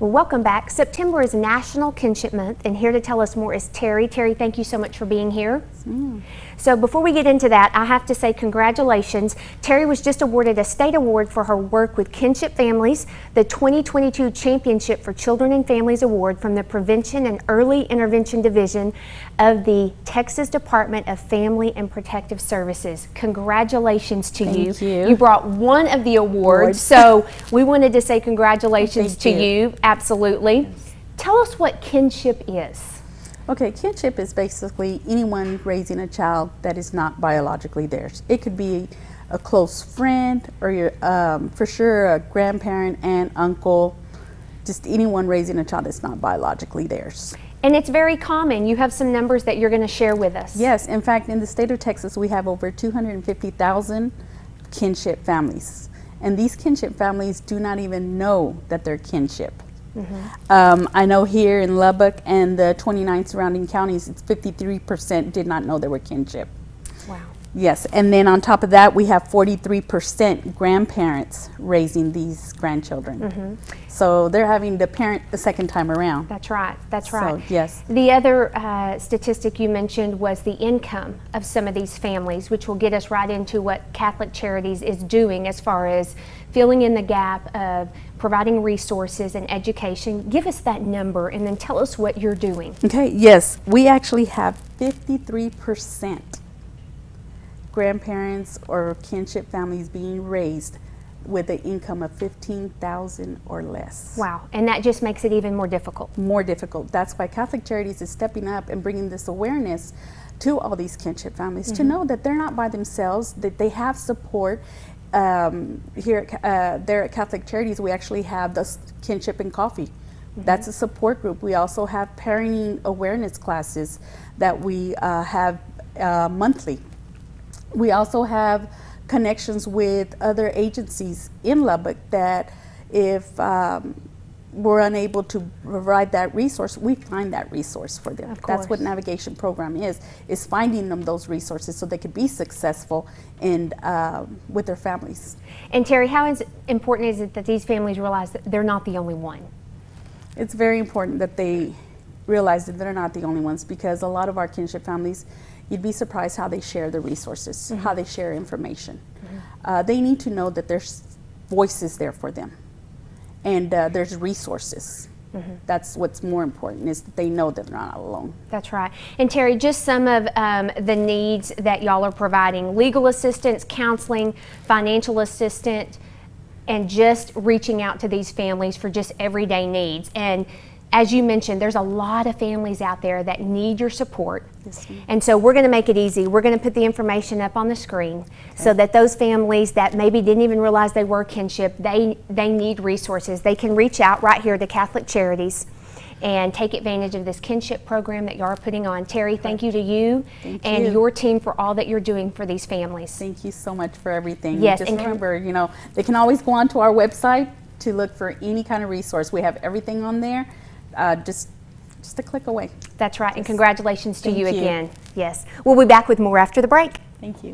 Well, welcome back. September is National Kinship Month, and here to tell us more is Terry. Terry, thank you so much for being here. So before we get into that, I have to say congratulations. Terry was just awarded a state award for her work with kinship families, the 2022 Championship for Children and Families Award from the Prevention and Early Intervention Division of the Texas Department of Family and Protective Services. Congratulations to you. Thank you. You brought one of the awards, so we wanted to say congratulations to you. Absolutely. Yes. Tell us what kinship is. Okay, kinship is basically anyone raising a child that is not biologically theirs. It could be a close friend or your, for sure a grandparent, aunt, uncle, just anyone raising a child that's not biologically theirs. And it's very common. You have some numbers that you're going to share with us. Yes, in fact, in the state of Texas, we have over 250,000 kinship families. And these kinship families do not even know that they're kinship. I know here in Lubbock and the 29 surrounding counties, it's 53% did not know they were kinship. Wow. Yes, and then on top of that, we have 43% grandparents raising these grandchildren. So they're having to parent the second time around. That's right, that's right. So, yes. The other statistic you mentioned was the income of some of these families, which will get us right into what Catholic Charities is doing as far as filling in the gap of providing resources and education. Give us that number and then tell us what you're doing. Okay, yes, we actually have 53% grandparents or kinship families being raised with an income of $15,000 or less. Wow, and that just makes it even more difficult. More difficult. That's why Catholic Charities is stepping up and bringing this awareness to all these kinship families to know that they're not by themselves, that they have support. There at Catholic Charities, we actually have the Kinship and Coffee. That's a support group. We also have parenting awareness classes that we have monthly. We also have connections with other agencies in Lubbock that if we're unable to provide that resource, we find that resource for them. That's what Navigation Program is finding them those resources so they could be successful and with their families. And Terry, how important is it that these families realize that they're not the only one? It's very important that they realize that they're not the only ones, because a lot of our kinship families, you'd be surprised how they share the resources, how they share information. They need to know that there's voices there for them. And there's resources. That's what's more important, is that they know that they're not alone. That's right. And Terry, just some of the needs that y'all are providing: legal assistance, counseling, financial assistance, and just reaching out to these families for just everyday needs. And as you mentioned, there's a lot of families out there that need your support. Yes, ma'am. And so we're going to make it easy. We're going to put the information up on the screen so that those families that maybe didn't even realize they were kinship, they need resources. They can reach out right here to Catholic Charities and take advantage of this kinship program that y'all are putting on. Terry, thank you to you and your team for all that you're doing for these families. Thank you so much for everything. Yes, just remember, you know, they can always go onto our website to look for any kind of resource. We have everything on there. Just a click away. That's right, and congratulations to you again. Yes. We'll be back with more after the break. Thank you.